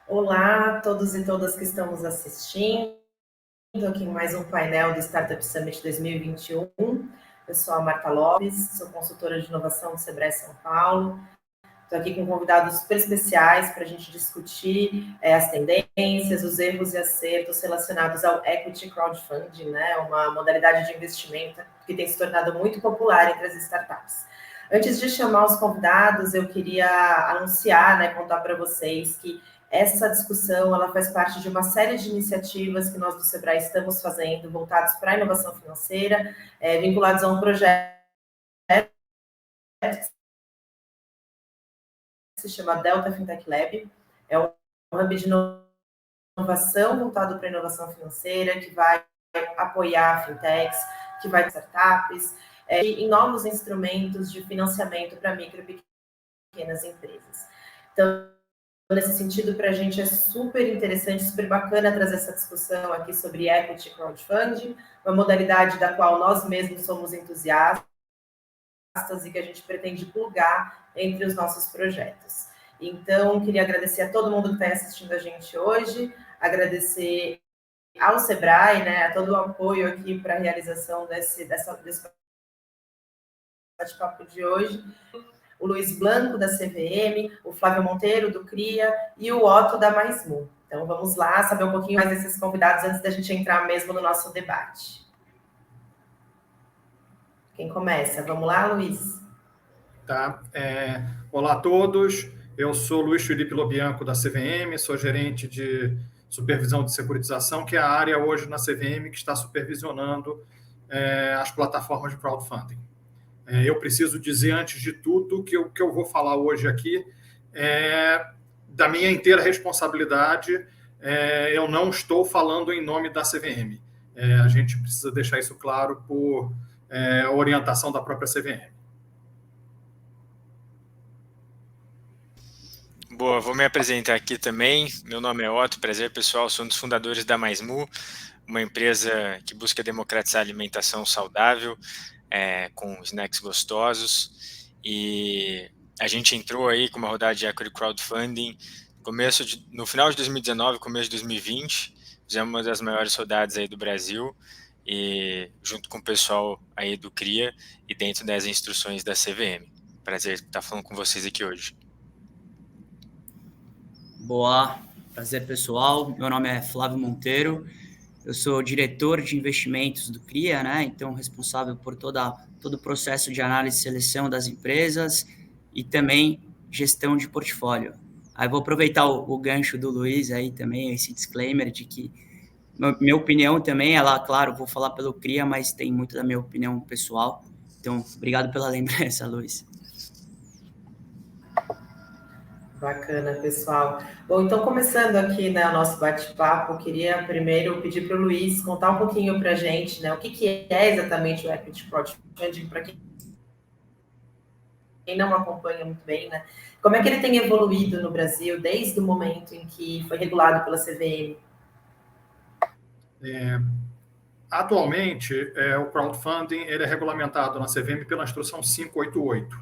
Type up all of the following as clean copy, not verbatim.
Olá a todos e todas que estão nos assistindo aqui em mais um painel do Startup Summit 2021. Eu sou a Marta Lopes, sou consultora de inovação do Sebrae São Paulo. Estou aqui com convidados super especiais para a gente discutir as tendências, os erros e acertos relacionados ao Equity Crowdfunding, né? Uma modalidade de investimento que tem se tornado muito popular entre as startups. Antes de chamar os convidados, eu queria anunciar, né, contar para vocês que essa discussão ela faz parte de uma série de iniciativas que nós do Sebrae estamos fazendo, voltados para a inovação financeira, vinculados a um projeto que se chama Delta Fintech Lab. É um hub de inovação voltado para a inovação financeira, que vai apoiar fintechs, que vai startups, em novos instrumentos de financiamento para micro e pequenas empresas. Então, nesse sentido, para a gente é super interessante, super bacana trazer essa discussão aqui sobre equity crowdfunding, uma modalidade da qual nós mesmos somos entusiastas e que a gente pretende plugar entre os nossos projetos. Então, queria agradecer a todo mundo que está assistindo a gente hoje, agradecer ao Sebrae, né, a todo o apoio aqui para a realização desse bate-papo de hoje, o Luiz Blanco, da CVM, o Flávio Monteiro, do CRIA, e o Otto, da MaisMu. Então, vamos lá saber um pouquinho mais desses convidados antes da gente entrar mesmo no nosso debate. Quem começa? Vamos lá, Luiz? Tá. Olá a todos, eu sou Luiz Felipe Lobianco, da CVM, sou gerente de supervisão de securitização, que é a área hoje na CVM que está supervisionando as plataformas de crowdfunding. Eu preciso dizer, antes de tudo, que o que eu vou falar hoje aqui é da minha inteira responsabilidade. Eu não estou falando em nome da CVM. A gente precisa deixar isso claro por orientação da própria CVM. Boa, vou me apresentar aqui também. Meu nome é Otto, prazer pessoal, sou um dos fundadores da MaisMu, uma empresa que busca democratizar a alimentação saudável, com snacks gostosos. E a gente entrou aí com uma rodada de equity crowdfunding no final de 2019, começo de 2020, fizemos uma das maiores rodadas aí do Brasil, e junto com o pessoal aí do CRIA e dentro das instruções da CVM. Prazer estar falando com vocês aqui hoje. Boa, prazer pessoal, meu nome é Flávio Monteiro, eu sou diretor de investimentos do CRIA, né? Então responsável por todo o processo de análise e seleção das empresas e também gestão de portfólio. Aí vou aproveitar o gancho do Luiz aí também, esse disclaimer de que minha opinião também, ela, claro, vou falar pelo CRIA, mas tem muito da minha opinião pessoal. Então, obrigado pela lembrança, Luiz. Bacana, pessoal. Bom, então, começando aqui, né, o nosso bate-papo, queria primeiro pedir para o Luiz contar um pouquinho para a gente, né, o que é exatamente o Equity Crowdfunding, para quem não acompanha muito bem, né? Como é que ele tem evoluído no Brasil desde o momento em que foi regulado pela CVM? Atualmente, o crowdfunding ele é regulamentado na CVM pela Instrução 588,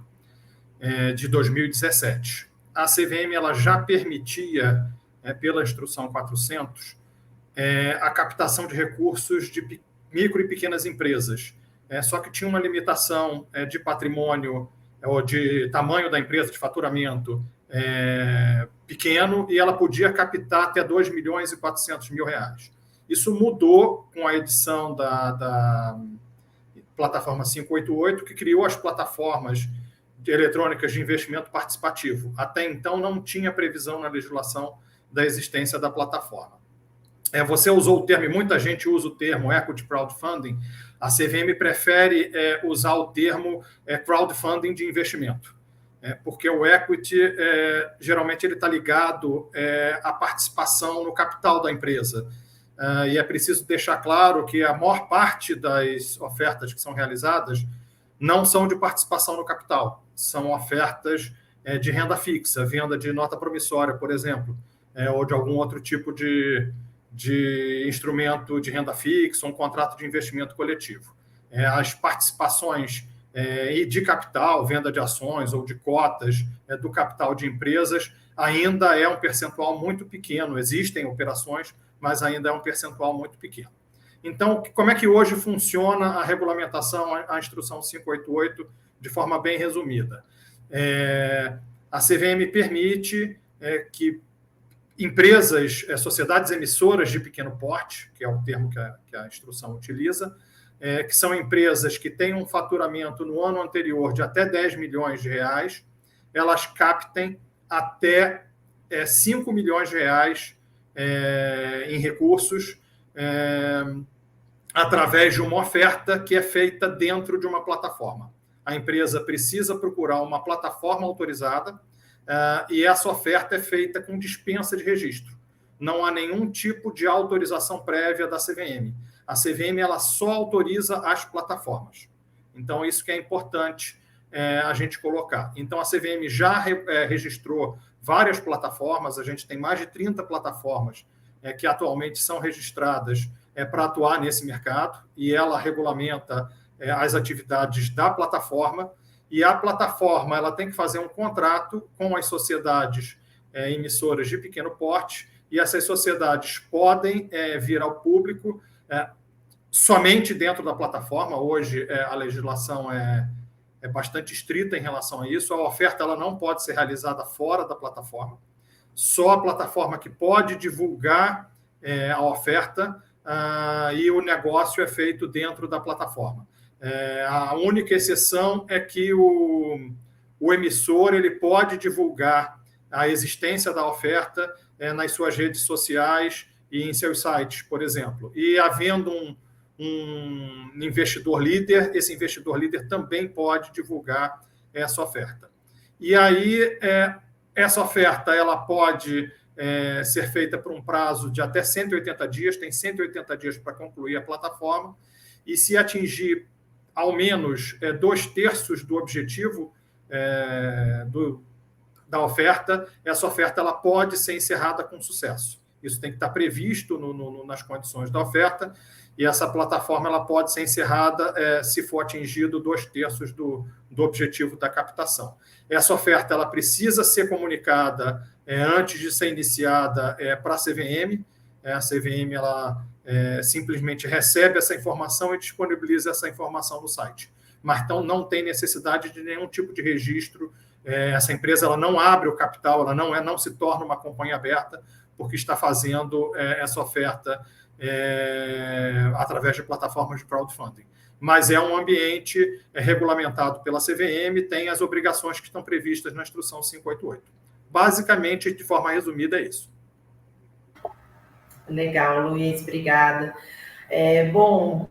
de 2017. A CVM ela já permitia, pela Instrução 400, a captação de recursos de micro e pequenas empresas. Só que tinha uma limitação de patrimônio ou de tamanho da empresa, de faturamento pequeno, e ela podia captar até 2 milhões e 400 mil reais. Isso mudou com a edição da plataforma 588, que criou as plataformas eletrônicas de investimento participativo. Até então, não tinha previsão na legislação da existência da plataforma. Você usou o termo, e muita gente usa o termo equity crowdfunding. A CVM prefere usar o termo crowdfunding de investimento, porque o equity, geralmente, ele está ligado à participação no capital da empresa. E é preciso deixar claro que a maior parte das ofertas que são realizadas não são de participação no capital, são ofertas de renda fixa, venda de nota promissória, por exemplo, ou de algum outro tipo de instrumento de renda fixa, um contrato de investimento coletivo. As participações de capital, venda de ações ou de cotas do capital de empresas, ainda é um percentual muito pequeno. Existem operações, mas ainda é um percentual muito pequeno. Então, como é que hoje funciona a regulamentação, a instrução 588, de forma bem resumida? A CVM permite que empresas, sociedades emissoras de pequeno porte, que é o termo que a instrução utiliza, que são empresas que têm um faturamento no ano anterior de até 10 milhões de reais, elas captem até 5 milhões de reais em recursos através de uma oferta que é feita dentro de uma plataforma. A empresa precisa procurar uma plataforma autorizada e essa oferta é feita com dispensa de registro. Não há nenhum tipo de autorização prévia da CVM. A CVM ela só autoriza as plataformas. Então, isso que é importante a gente colocar. Então, a CVM já registrou várias plataformas, a gente tem mais de 30 plataformas que atualmente são registradas para atuar nesse mercado, e ela regulamenta as atividades da plataforma, e a plataforma ela tem que fazer um contrato com as sociedades emissoras de pequeno porte, e essas sociedades podem vir ao público somente dentro da plataforma. Hoje a legislação é bastante estrita em relação a isso. A oferta ela não pode ser realizada fora da plataforma. Só a plataforma que pode divulgar a oferta e o negócio é feito dentro da plataforma. A única exceção é que o emissor ele pode divulgar a existência da oferta nas suas redes sociais e em seus sites, por exemplo. E havendo um investidor líder, esse investidor líder também pode divulgar essa oferta. E aí, essa oferta ela pode ser feita por um prazo de até 180 dias, tem 180 dias para concluir a plataforma, e se atingir ao menos 2/3 do objetivo da oferta, essa oferta ela pode ser encerrada com sucesso. Isso tem que estar previsto nas condições da oferta, e essa plataforma ela pode ser encerrada se for atingido 2/3 do objetivo da captação. Essa oferta ela precisa ser comunicada antes de ser iniciada para a CVM. A CVM ela simplesmente recebe essa informação e disponibiliza essa informação no site. Mas então não tem necessidade de nenhum tipo de registro. Essa empresa ela não abre o capital, ela não se torna uma companhia aberta, porque está fazendo essa oferta através de plataformas de crowdfunding. Mas é um ambiente regulamentado pela CVM, tem as obrigações que estão previstas na instrução 588. Basicamente, de forma resumida, é isso. Legal, Luiz, obrigada. Bom,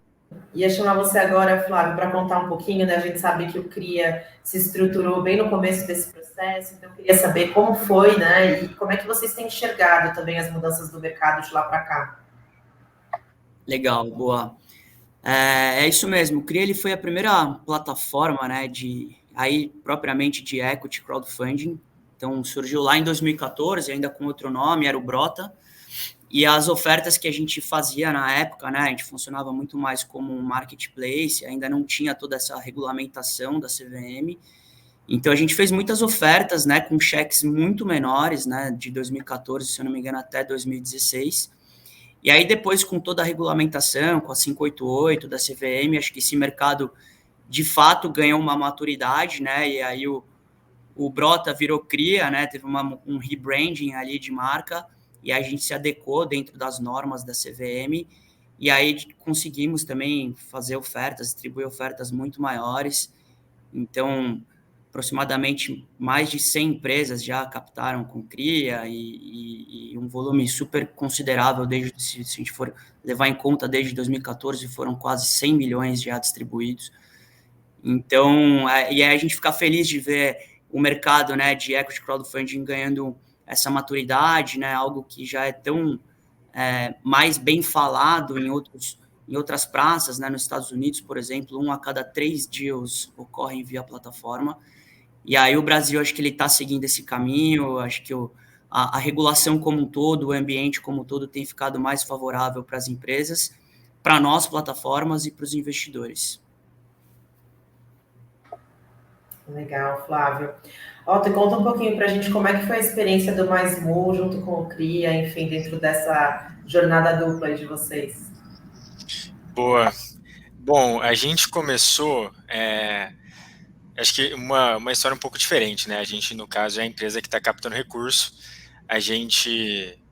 ia chamar você agora, Flávio, para contar um pouquinho, né? A gente sabe que o CRIA se estruturou bem no começo desse processo, então eu queria saber como foi, né? E como é que vocês têm enxergado também as mudanças do mercado de lá para cá. Legal, boa. É isso mesmo, o CRIA ele foi a primeira plataforma, né, propriamente de equity crowdfunding. Então, surgiu lá em 2014, ainda com outro nome, era o Brota. E as ofertas que a gente fazia na época, né, a gente funcionava muito mais como um marketplace, ainda não tinha toda essa regulamentação da CVM. Então, a gente fez muitas ofertas, né, com cheques muito menores, né, de 2014, se eu não me engano, até 2016. E aí, depois, com toda a regulamentação, com a 588 da CVM, acho que esse mercado, de fato, ganhou uma maturidade, né, e aí o Brota virou CRIA, né, teve um rebranding ali de marca, e aí a gente se adequou dentro das normas da CVM, e aí conseguimos também fazer ofertas, distribuir ofertas muito maiores. Então, aproximadamente mais de 100 empresas já captaram com CRIA e um volume super considerável, se a gente for levar em conta, desde 2014 foram quase 100 milhões já distribuídos. Então, e aí a gente fica feliz de ver o mercado, né, de equity crowdfunding ganhando essa maturidade, né, algo que já é tão mais bem falado em outras praças, né, nos Estados Unidos, por exemplo, 1 a cada 3 deals ocorrem via plataforma. E aí o Brasil, acho que ele está seguindo esse caminho, acho que a regulação como um todo, o ambiente como um todo tem ficado mais favorável para as empresas, para nós, plataformas, e para os investidores. Legal, Flávio. Otto, conta um pouquinho para a gente como é que foi a experiência do Mais-Mu junto com o CRIA, enfim, dentro dessa jornada dupla aí de vocês. Boa. Bom, a gente começou, acho que uma história um pouco diferente, né? A gente, no caso, é a empresa que está captando recurso. A gente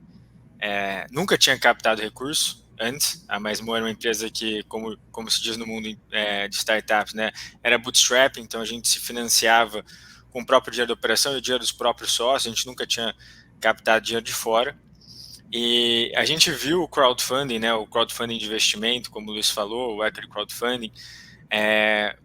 nunca tinha captado recurso antes. A Mais-Mu era uma empresa que, como se diz no mundo de startups, né, era bootstrap, então a gente se financiava com o próprio dinheiro da operação e o dinheiro dos próprios sócios. A gente nunca tinha captado dinheiro de fora. E a gente viu o crowdfunding, né, o crowdfunding de investimento, como o Luiz falou, o equity crowdfunding,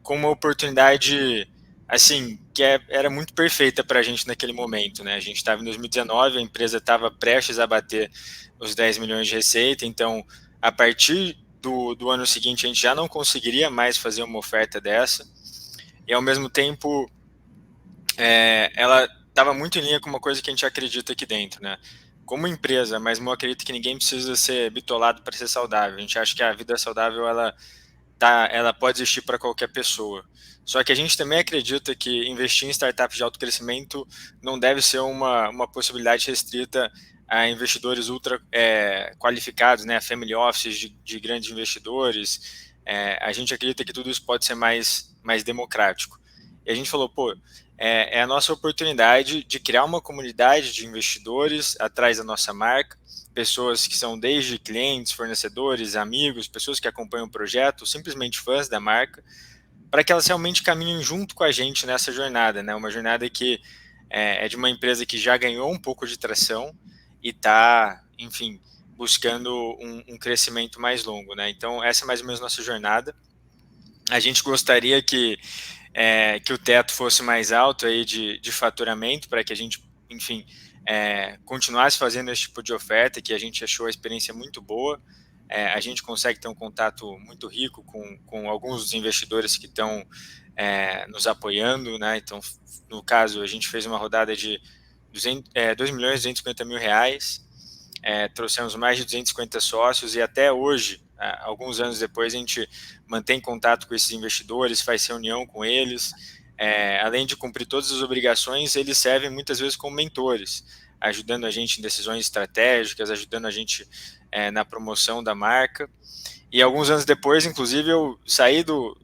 como uma oportunidade, assim, que era muito perfeita para a gente naquele momento, né? A gente estava em 2019, a empresa estava prestes a bater os 10 milhões de receita, então, a partir do ano seguinte, a gente já não conseguiria mais fazer uma oferta dessa, e ao mesmo tempo, ela estava muito em linha com uma coisa que a gente acredita aqui dentro, né? Como empresa, mas eu acredito que ninguém precisa ser bitolado para ser saudável. A gente acha que a vida saudável, ela pode existir para qualquer pessoa. Só que a gente também acredita que investir em startups de alto crescimento não deve ser uma possibilidade restrita a investidores ultra qualificados, né, family offices de grandes investidores. A gente acredita que tudo isso pode ser mais democrático. E a gente falou, é a nossa oportunidade de criar uma comunidade de investidores atrás da nossa marca, pessoas que são desde clientes, fornecedores, amigos, pessoas que acompanham o projeto, simplesmente fãs da marca, para que elas realmente caminhem junto com a gente nessa jornada, né? Uma jornada que é de uma empresa que já ganhou um pouco de tração e está, enfim, buscando um crescimento mais longo, né? Então, essa é mais ou menos nossa jornada. A gente gostaria que o teto fosse mais alto aí de faturamento, para que a gente, enfim, continuasse fazendo esse tipo de oferta, que a gente achou a experiência muito boa. A gente consegue ter um contato muito rico com alguns dos investidores que estão nos apoiando, né? Então, no caso, a gente fez uma rodada de 2 milhões e 250 mil reais, trouxemos mais de 250 sócios e até hoje, alguns anos depois, a gente mantém contato com esses investidores, faz reunião com eles, além de cumprir todas as obrigações, eles servem muitas vezes como mentores, ajudando a gente em decisões estratégicas, ajudando a gente na promoção da marca. E alguns anos depois, inclusive, eu saí do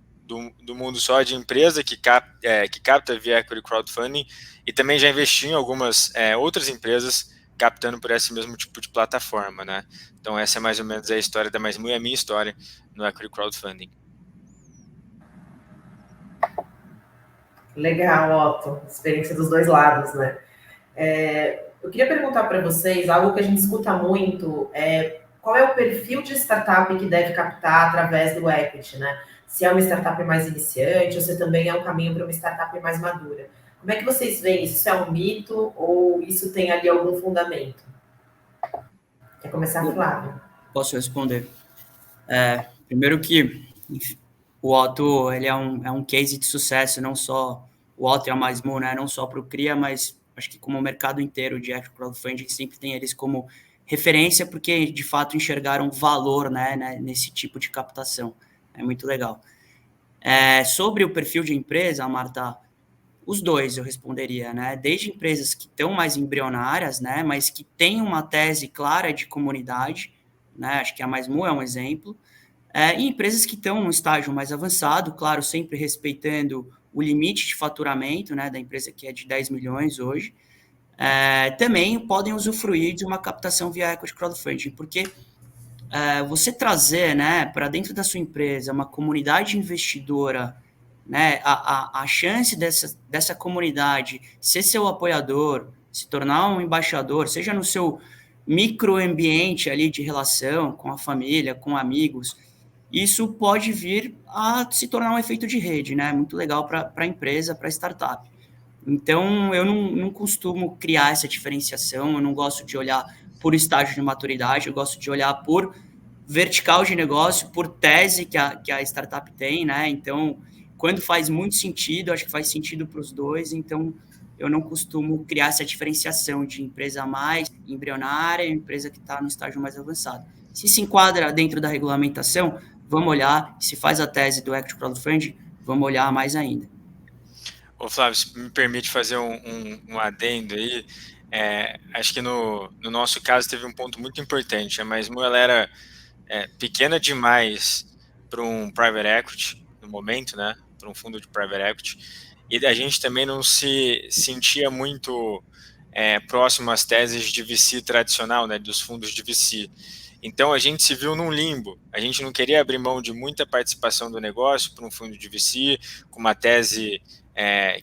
mundo só de empresa que capta via equity crowdfunding e também já investi em algumas outras empresas captando por esse mesmo tipo de plataforma, né? Então essa é mais ou menos a história da Mais-Mu e a minha história no equity crowdfunding. Legal, Otto. Experiência dos dois lados, né? Eu queria perguntar para vocês algo que a gente escuta muito, qual é o perfil de startup que deve captar através do equity, né? Se é uma startup mais iniciante ou se também é um caminho para uma startup mais madura. Como é que vocês veem isso? Isso é um mito ou isso tem ali algum fundamento? Quer começar, Flávio? Posso responder? Primeiro que o Otto, ele é um case de sucesso, não só o Otto e a Mais-Mu, né? Não só para o CRIA, mas acho que como o mercado inteiro de equity crowdfunding sempre tem eles como referência, porque de fato enxergaram valor, né, nesse tipo de captação. É muito legal. Sobre o perfil de empresa, Marta, os dois eu responderia, né? Desde empresas que estão mais embrionárias, né, mas que têm uma tese clara de comunidade, né? Acho que a Mais-Mu é um exemplo. E empresas que estão num estágio mais avançado, claro, sempre respeitando o limite de faturamento, né, da empresa que é de 10 milhões hoje, também podem usufruir de uma captação via equity crowdfunding, porque você trazer, né, para dentro da sua empresa uma comunidade investidora, né, a chance dessa comunidade ser seu apoiador, se tornar um embaixador, seja no seu microambiente ali de relação com a família, com amigos, isso pode vir a se tornar um efeito de rede, né? Muito legal para a empresa, para a startup. Então, eu não costumo criar essa diferenciação, eu não gosto de olhar por estágio de maturidade, eu gosto de olhar por vertical de negócio, por tese que a startup tem, né? Então, quando faz muito sentido, acho que faz sentido para os dois, então eu não costumo criar essa diferenciação de empresa mais embrionária e empresa que está no estágio mais avançado. Se enquadra dentro da regulamentação, vamos olhar, se faz a tese do equity crowdfunding, vamos olhar mais ainda. Ô, Flávio, se me permite fazer um adendo aí, acho que no nosso caso teve um ponto muito importante. A Mais Mu, ela era pequena demais para um private equity no momento, né? Para um fundo de private equity. E a gente também não se sentia muito próximo às teses de VC tradicional, né? Dos fundos de VC. Então a gente se viu num limbo. A gente não queria abrir mão de muita participação do negócio para um fundo de VC, com uma tese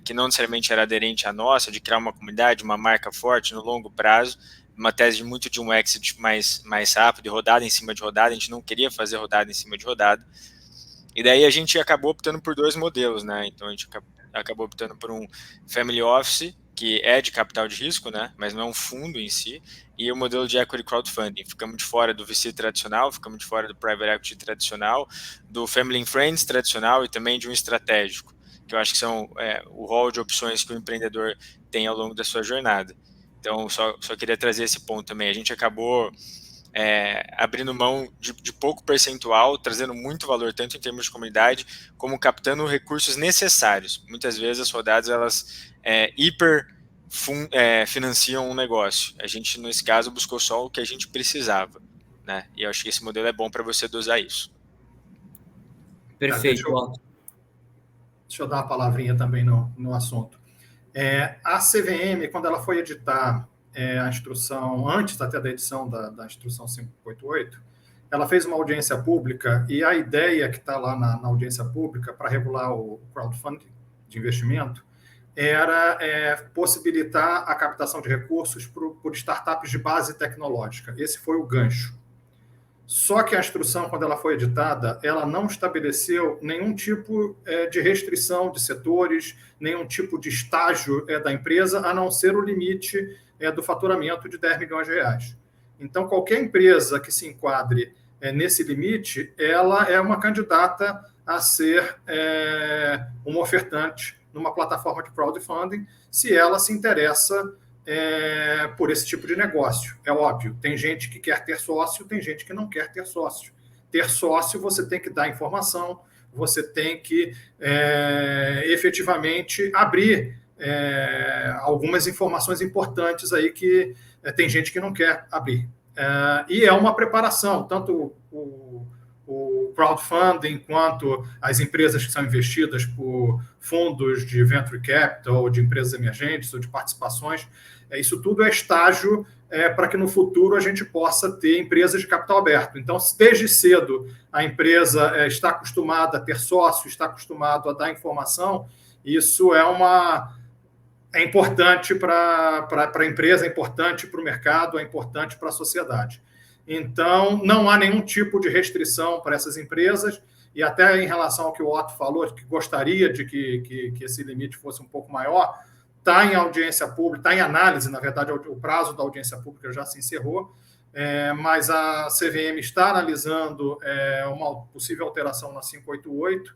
que não necessariamente era aderente à nossa, de criar uma comunidade, uma marca forte no longo prazo, uma tese muito de um exit mais rápido, de rodada em cima de rodada. A gente não queria fazer rodada em cima de rodada. E daí a gente acabou optando por 2 modelos, né? Então a gente acabou optando por um family office, que é de capital de risco, né? Mas não é um fundo em si, e o modelo de equity crowdfunding. Ficamos de fora do VC tradicional, ficamos de fora do private equity tradicional, do family and friends tradicional e também de um estratégico, que eu acho que são o rol de opções que o empreendedor tem ao longo da sua jornada. Então, só queria trazer esse ponto também. A gente acabou abrindo mão de pouco percentual, trazendo muito valor, tanto em termos de comunidade, como captando recursos necessários. Muitas vezes as rodadas, elas financiam um negócio. A gente, nesse caso, buscou só o que a gente precisava, né? E eu acho que esse modelo é bom para você dosar isso. Perfeito. Deixa eu dar uma palavrinha também no assunto. A CVM, quando ela foi editar a instrução, antes até da edição da instrução 588, ela fez uma audiência pública, e a ideia que está lá na audiência pública para regular o crowdfunding de investimento era possibilitar a captação de recursos por startups de base tecnológica. Esse foi o gancho. Só que a instrução, quando ela foi editada, ela não estabeleceu nenhum tipo de restrição de setores, nenhum tipo de estágio da empresa, a não ser o limite do faturamento de 10 milhões de reais. Então, qualquer empresa que se enquadre nesse limite, ela é uma candidata a ser uma ofertante numa plataforma de crowdfunding, se ela se interessa por esse tipo de negócio. É óbvio, tem gente que quer ter sócio, tem gente que não quer ter sócio. Ter sócio, você tem que dar informação, você tem que efetivamente abrir algumas informações importantes aí que tem gente que não quer abrir. E é uma preparação, tanto o crowdfunding quanto as empresas que são investidas por fundos de venture capital, ou de empresas emergentes, ou de participações. Isso tudo é estágio para que no futuro a gente possa ter empresas de capital aberto. Então, se desde cedo a empresa está acostumada a ter sócio, está acostumado a dar informação, isso é importante para a empresa, é importante para o mercado, é importante para a sociedade. Então, não há nenhum tipo de restrição para essas empresas, e até em relação ao que o Otto falou, que gostaria de que esse limite fosse um pouco maior, está em audiência pública, está em análise, na verdade, o prazo da audiência pública já se encerrou, mas a CVM está analisando uma possível alteração na 588,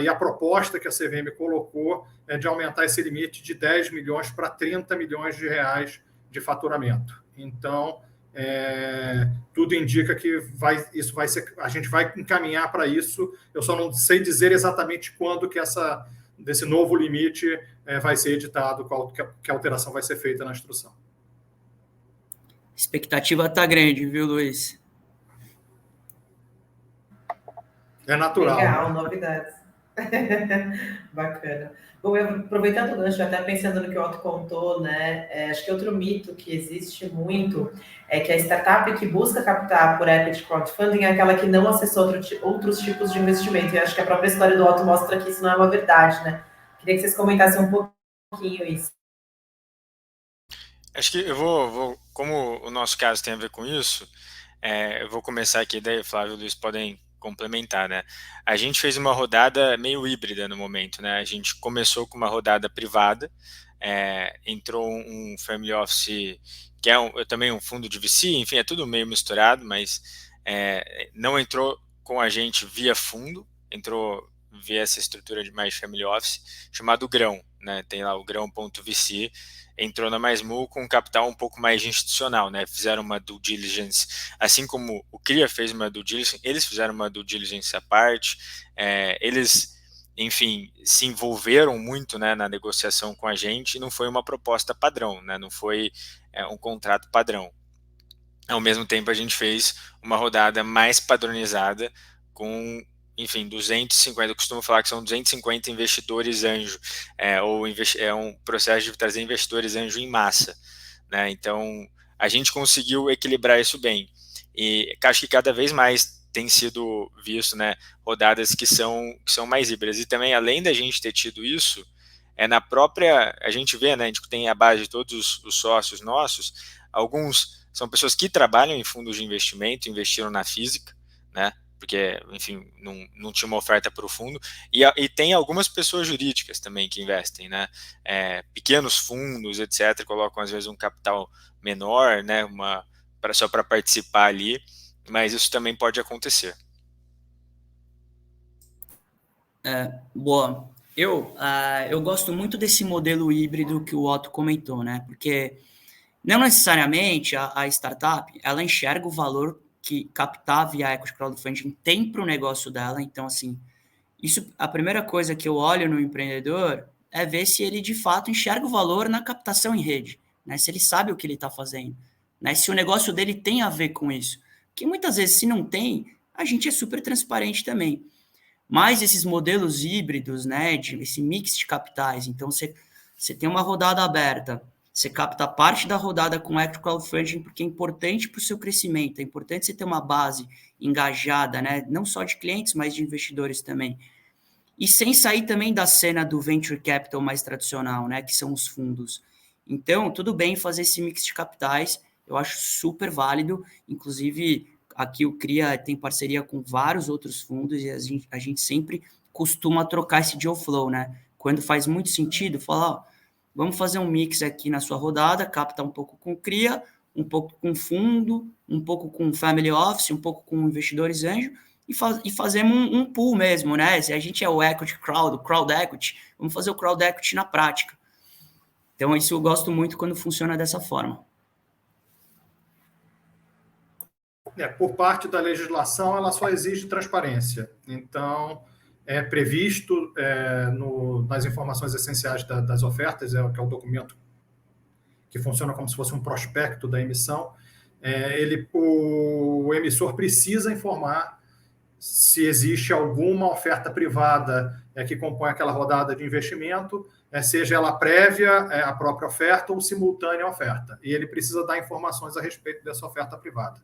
e a proposta que a CVM colocou é de aumentar esse limite de 10 milhões para 30 milhões de reais de faturamento. Então, tudo indica que a gente vai encaminhar para isso. Eu só não sei dizer exatamente quando que desse novo limite vai ser editado, que alteração vai ser feita na instrução. A expectativa está grande, viu, Luiz? É natural. Legal, novidades. Bacana. Bom, aproveitando o gancho, até pensando no que o Otto contou, né? Acho que outro mito que existe muito é que a startup que busca captar por equity crowdfunding é aquela que não acessou outros tipos de investimento. E acho que a própria história do Otto mostra que isso não é uma verdade, né? Queria que vocês comentassem um pouquinho isso. Acho que eu vou como o nosso caso tem a ver com isso, eu vou começar aqui, daí Flávio e Luiz podem complementar, né? A gente fez uma rodada meio híbrida no momento, né? A gente começou com uma rodada privada, entrou um family office que é também um fundo de VC, enfim, é tudo meio misturado, mas não entrou com a gente via fundo, entrou via essa estrutura de mais family office, chamado Grão, né? Tem lá o grão.vc, entrou na Mais Mu com um capital um pouco mais institucional, né? Fizeram uma due diligence, assim como o CRIA fez uma due diligence, eles fizeram uma due diligence à parte, eles enfim, se envolveram muito, né, na negociação com a gente, e não foi uma proposta padrão, né, não foi um contrato padrão. Ao mesmo tempo, a gente fez uma rodada mais padronizada com, enfim, 250, eu costumo falar que são 250 investidores anjo, é um processo de trazer investidores anjo em massa, né? Então, a gente conseguiu equilibrar isso bem. E acho que cada vez mais tem sido visto, né, rodadas que são mais híbridas. E também, além da gente ter tido isso, na própria, a gente vê, né, a gente tem a base de todos os sócios nossos, alguns são pessoas que trabalham em fundos de investimento, investiram na física, né, porque, enfim, não tinha uma oferta para o fundo, e tem algumas pessoas jurídicas também que investem, né, pequenos fundos, etc., colocam às vezes um capital menor, né, só para participar ali, mas isso também pode acontecer. Boa. Eu gosto muito desse modelo híbrido que o Otto comentou, né? Porque não necessariamente a startup, ela enxerga o valor que captar via equity crowdfunding tem para o negócio dela. Então, assim, a primeira coisa que eu olho no empreendedor é ver se ele, de fato, enxerga o valor na captação em rede, né? Se ele sabe o que ele está fazendo, né? Se o negócio dele tem a ver com isso. Porque muitas vezes, se não tem, a gente é super transparente também. Mas esses modelos híbridos, né, esse mix de capitais, então você tem uma rodada aberta, você capta parte da rodada com equity crowdfunding porque é importante para o seu crescimento, é importante você ter uma base engajada, né, não só de clientes, mas de investidores também. E sem sair também da cena do venture capital mais tradicional, né, que são os fundos. Então, tudo bem fazer esse mix de capitais, eu acho super válido, inclusive aqui o CRIA tem parceria com vários outros fundos e a gente sempre costuma trocar esse deal flow, né? Quando faz muito sentido, falar, ó, vamos fazer um mix aqui na sua rodada, captar um pouco com CRIA, um pouco com fundo, um pouco com family office, um pouco com investidores anjo, e fazemos um pool mesmo, né? Se a gente é o equity crowd, o crowd equity, vamos fazer o crowd equity na prática. Então, isso eu gosto muito quando funciona dessa forma. Por parte da legislação, ela só exige transparência. Então, é previsto nas informações essenciais das ofertas, que é o documento que funciona como se fosse um prospecto da emissão, o emissor precisa informar se existe alguma oferta privada que compõe aquela rodada de investimento, seja ela prévia à própria oferta ou simultânea à oferta. E ele precisa dar informações a respeito dessa oferta privada.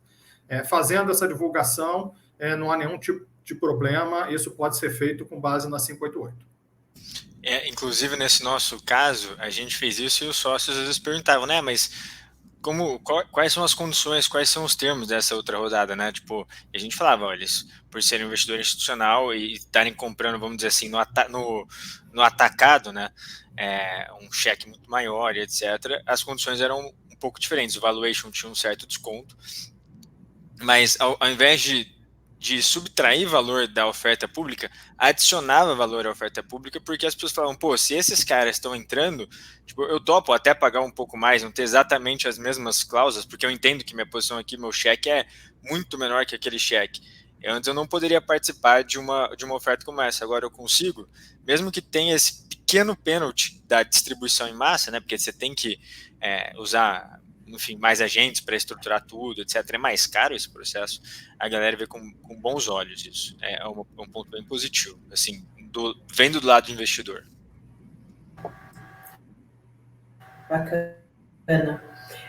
Fazendo essa divulgação, não há nenhum tipo de problema, isso pode ser feito com base na 588. Inclusive, nesse nosso caso, a gente fez isso e os sócios às vezes perguntavam, né, mas quais são as condições, quais são os termos dessa outra rodada, né? Tipo, a gente falava, olha, por serem um investidor institucional e estarem comprando, vamos dizer assim, no atacado, né, um cheque muito maior e etc., as condições eram um pouco diferentes, o valuation tinha um certo desconto, mas ao invés de subtrair valor da oferta pública, adicionava valor à oferta pública, porque as pessoas falavam, pô, se esses caras estão entrando, tipo, eu topo até pagar um pouco mais, não ter exatamente as mesmas cláusulas, porque eu entendo que minha posição aqui, meu cheque é muito menor que aquele cheque. Antes eu não poderia participar de uma oferta como essa, agora eu consigo, mesmo que tenha esse pequeno pênalti da distribuição em massa, né, porque você tem que usar, enfim, mais agentes para estruturar tudo, etc. É mais caro esse processo, a galera vê com bons olhos isso. É um ponto bem positivo, assim, vendo do lado do investidor. Bacana.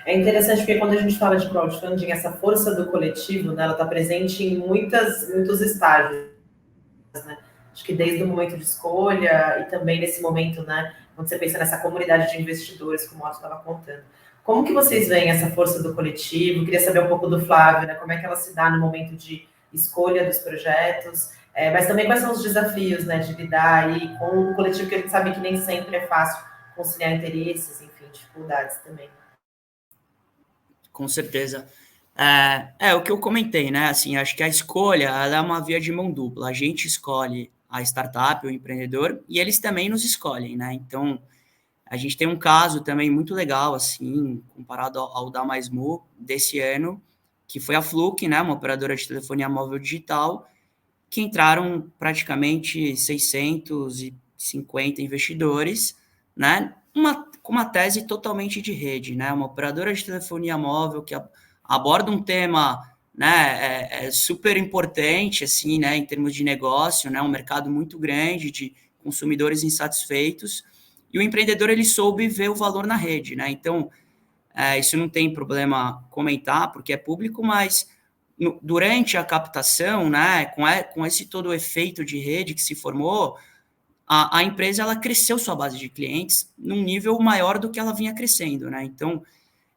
É interessante porque quando a gente fala de crowdfunding, essa força do coletivo, né, ela está presente em muitos estágios, né? Acho que desde o momento de escolha e também nesse momento, né, quando você pensa nessa comunidade de investidores, como o Otto estava contando. Como que vocês veem essa força do coletivo? Queria saber um pouco do Flávio, né? Como é que ela se dá no momento de escolha dos projetos, mas também quais são os desafios, né, de lidar aí com um coletivo que a gente sabe que nem sempre é fácil conciliar interesses, enfim, dificuldades também. Com certeza. O que eu comentei, né? Assim, acho que a escolha ela é uma via de mão dupla. A gente escolhe a startup, o empreendedor, e eles também nos escolhem, né? Então, a gente tem um caso também muito legal, assim, comparado ao da MaisMu desse ano, que foi a Fluke, né, uma operadora de telefonia móvel digital, que entraram praticamente 650 investidores, né, com uma tese totalmente de rede, né, uma operadora de telefonia móvel que aborda um tema, né, super importante, assim, né, em termos de negócio, né, um mercado muito grande de consumidores insatisfeitos, e o empreendedor, ele soube ver o valor na rede, né, então, isso não tem problema comentar, porque é público, mas durante a captação, né, com esse todo o efeito de rede que se formou, a empresa ela cresceu sua base de clientes num nível maior do que ela vinha crescendo, né? Então,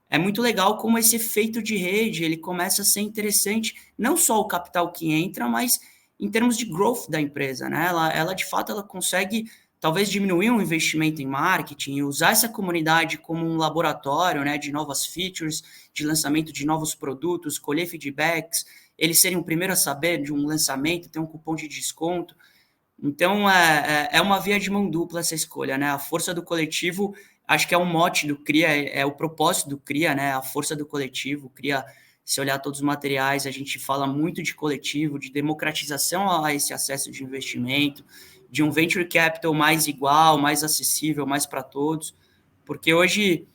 é muito legal como esse efeito de rede ele começa a ser interessante, não só o capital que entra, mas em termos de growth da empresa, né? Ela de fato ela consegue talvez diminuir um investimento em marketing e usar essa comunidade como um laboratório, né, de novas features, de lançamento de novos produtos, colher feedbacks, eles serem o primeiro a saber de um lançamento, ter um cupom de desconto. Então, é uma via de mão dupla essa escolha, né? A força do coletivo, acho que é um mote do CRIA, é o propósito do CRIA, né? A força do coletivo. O CRIA, se olhar todos os materiais, a gente fala muito de coletivo, de democratização a esse acesso de investimento, de um venture capital mais igual, mais acessível, mais para todos. Porque hoje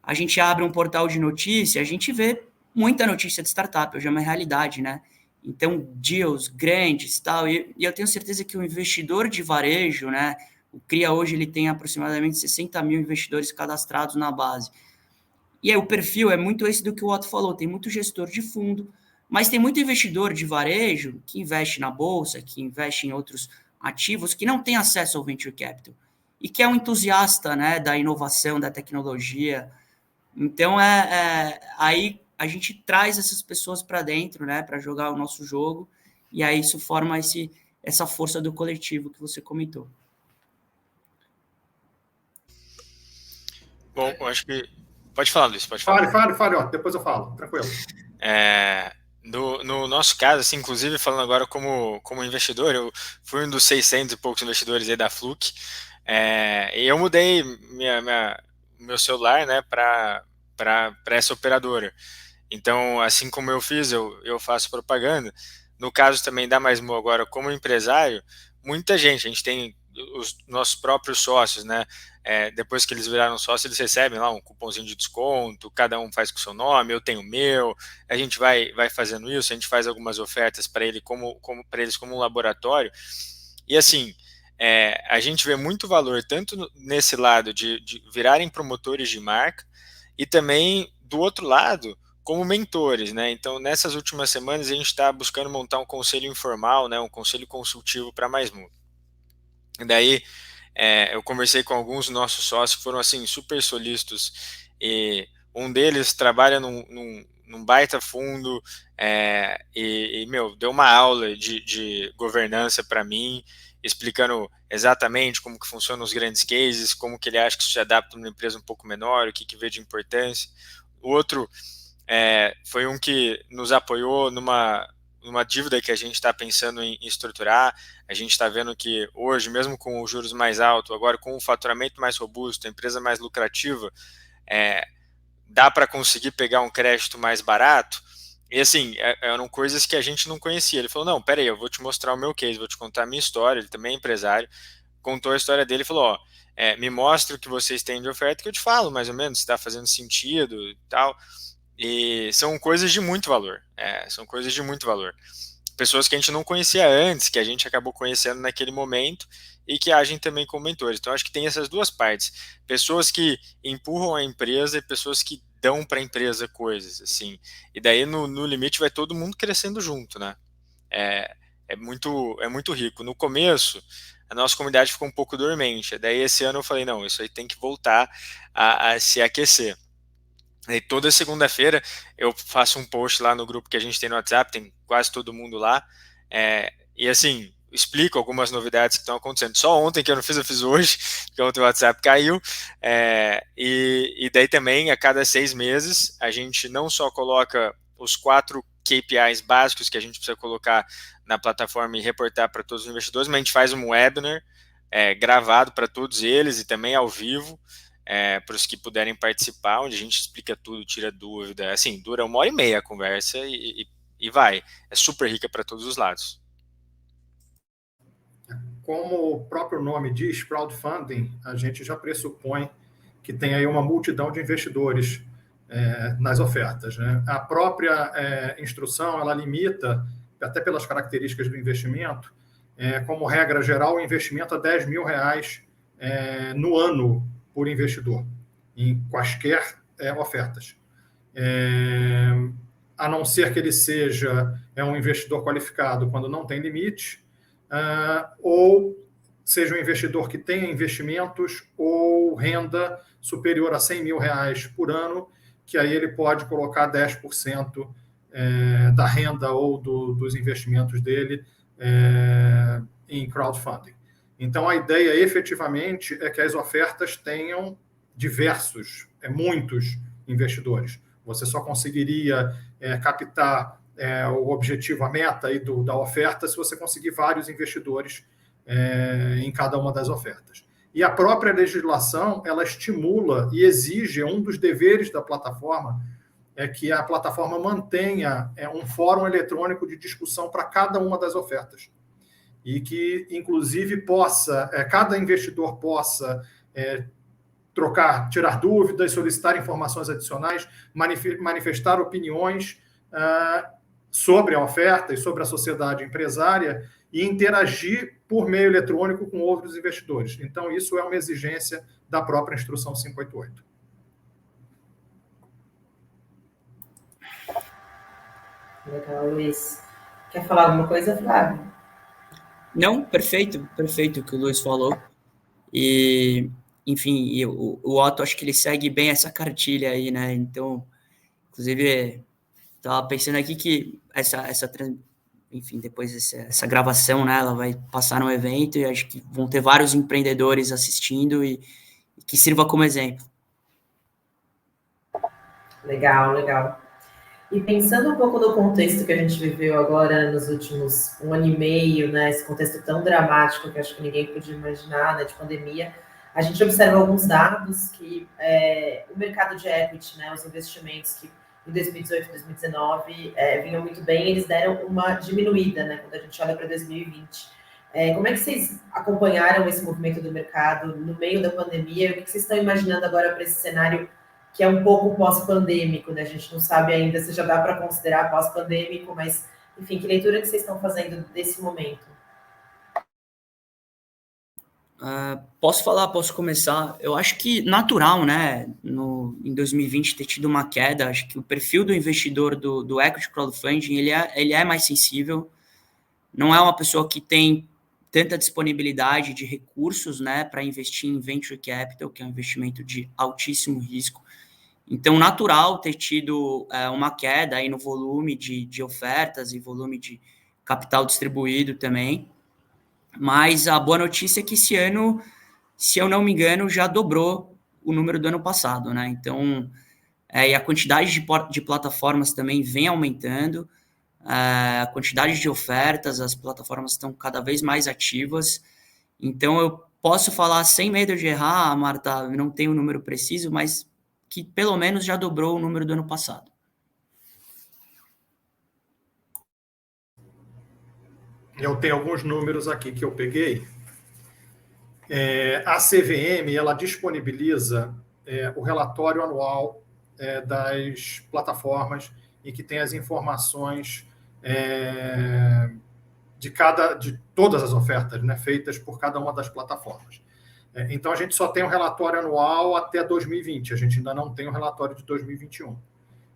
a gente abre um portal de notícia, a gente vê muita notícia de startup, hoje é uma realidade, né? Então, deals grandes tal, e eu tenho certeza que o investidor de varejo, né, o CRIA hoje ele tem aproximadamente 60 mil investidores cadastrados na base. E aí o perfil é muito esse do que o Otto falou, tem muito gestor de fundo, mas tem muito investidor de varejo que investe na bolsa, que investe em outros ativos, que não tem acesso ao venture capital, e que é um entusiasta, né, da inovação, da tecnologia. Então, aí a gente traz essas pessoas para dentro, né, para jogar o nosso jogo, e aí isso forma essa força do coletivo que você comentou. Bom, eu acho que... Pode falar, Luiz, pode falar. Fale, ó, depois eu falo, tranquilo. No nosso caso, assim, inclusive falando agora como investidor, eu fui um dos 600 e poucos investidores aí da Fluke, e eu mudei meu celular, né, para essa operadora. Então, assim como eu fiz, eu faço propaganda. No caso também da MaisMu agora, como empresário, muita gente, a gente tem os nossos próprios sócios, né? Depois que eles viraram sócios, eles recebem lá um cupomzinho de desconto, cada um faz com o seu nome, eu tenho o meu, a gente vai fazendo isso, a gente faz algumas ofertas para eles como um laboratório. E assim, a gente vê muito valor tanto nesse lado de virarem promotores de marca e também do outro lado como mentores, né? Então, nessas últimas semanas a gente está buscando montar um conselho informal, né? Um conselho consultivo para MaisMu. E daí eu conversei com alguns dos nossos sócios que foram assim super solícitos, e um deles trabalha num baita fundo, meu, deu uma aula de governança para mim, explicando exatamente como que funcionam os grandes cases, como que ele acha que isso se adapta numa empresa um pouco menor, o que vê de importância. O outro foi um que nos apoiou numa dívida que a gente está pensando em estruturar. A gente está vendo que hoje, mesmo com os juros mais altos, agora com o faturamento mais robusto, a empresa mais lucrativa, dá para conseguir pegar um crédito mais barato. E assim, eram coisas que a gente não conhecia. Ele falou, não, peraí, eu vou te mostrar o meu case, vou te contar a minha história. Ele também é empresário, contou a história dele e falou, ó, me mostra o que vocês têm de oferta que eu te falo, mais ou menos, se está fazendo sentido e tal. E são coisas de muito valor, são coisas de muito valor. Pessoas que a gente não conhecia antes, que a gente acabou conhecendo naquele momento e que agem também como mentores. Então, acho que tem essas duas partes. Pessoas que empurram a empresa e pessoas que dão para a empresa coisas, assim. E daí, no limite, vai todo mundo crescendo junto, né? É muito rico. No começo, a nossa comunidade ficou um pouco dormente. Daí, esse ano, eu falei, não, isso aí tem que voltar a se aquecer. E toda segunda-feira eu faço um post lá no grupo que a gente tem no WhatsApp, tem quase todo mundo lá, e assim, explico algumas novidades que estão acontecendo. Só ontem que eu não fiz, eu fiz hoje, porque ontem o WhatsApp caiu, e daí também, a cada 6 meses, a gente não só coloca os 4 KPIs básicos que a gente precisa colocar na plataforma e reportar para todos os investidores, mas a gente faz um webinar gravado para todos eles e também ao vivo, para os que puderem participar, onde a gente explica tudo, tira dúvida, assim, dura 1h30 a conversa e vai, é super rica para todos os lados. como o próprio nome diz, crowdfunding, a gente já pressupõe que tem aí uma multidão de investidores nas ofertas, né? A própria instrução, ela limita, até pelas características do investimento, como regra geral, o investimento a R$10 mil no ano por investidor, em quaisquer ofertas. A não ser que ele seja um investidor qualificado quando não tem limite, ou seja um investidor que tenha investimentos ou renda superior a R$100 mil por ano, que aí ele pode colocar 10% da renda ou dos investimentos dele em crowdfunding. Então, a ideia efetivamente é que as ofertas tenham muitos investidores. Você só conseguiria captar o objetivo, a meta aí da oferta, se você conseguir vários investidores em cada uma das ofertas. E a própria legislação, ela estimula e exige, um dos deveres da plataforma, que a plataforma mantenha um fórum eletrônico de discussão para cada uma das ofertas. E que, inclusive, cada investidor possa tirar dúvidas, solicitar informações adicionais, manifestar opiniões sobre a oferta e sobre a sociedade empresária e interagir por meio eletrônico com outros investidores. Então, isso é uma exigência da própria Instrução 588. Legal, Luiz. Quer falar alguma coisa, Flávio? Não, perfeito o que o Luiz falou. E, enfim, o Otto, acho que ele segue bem essa cartilha aí, né? Então, inclusive, estava pensando aqui que enfim, depois essa gravação, né, ela vai passar no evento e acho que vão ter vários empreendedores assistindo e que sirva como exemplo. Legal. E pensando um pouco no contexto que a gente viveu agora nos últimos 1 ano e meio, né, esse contexto tão dramático que acho que ninguém podia imaginar, né, de pandemia, a gente observa alguns dados que o mercado de equity, né, os investimentos que em 2018 e 2019 vinham muito bem, eles deram uma diminuída, né, quando a gente olha para 2020. Como é que vocês acompanharam esse movimento do mercado no meio da pandemia? O que vocês estão imaginando agora para esse cenário que é um pouco pós-pandêmico, né? A gente não sabe ainda se já dá para considerar pós-pandêmico, mas, enfim, que leitura que vocês estão fazendo desse momento? Posso começar. Eu acho que natural, né, em 2020 ter tido uma queda. Acho que o perfil do investidor do equity crowdfunding, ele é mais sensível. Não é uma pessoa que tem tanta disponibilidade de recursos, né, para investir em venture capital, que é um investimento de altíssimo risco. Então, natural ter tido uma queda aí no volume de ofertas e volume de capital distribuído também. Mas a boa notícia é que esse ano, se eu não me engano, já dobrou o número do ano passado, né? Então, e a quantidade de plataformas também vem aumentando, a quantidade de ofertas, as plataformas estão cada vez mais ativas. Então, eu posso falar sem medo de errar, Marta, eu não tenho o número preciso, mas que pelo menos já dobrou o número do ano passado. Eu tenho alguns números aqui que eu peguei. A CVM, ela disponibiliza o relatório anual das plataformas e que tem as informações de todas as ofertas, né, feitas por cada uma das plataformas. Então, a gente só tem um relatório anual até 2020, a gente ainda não tem um relatório de 2021.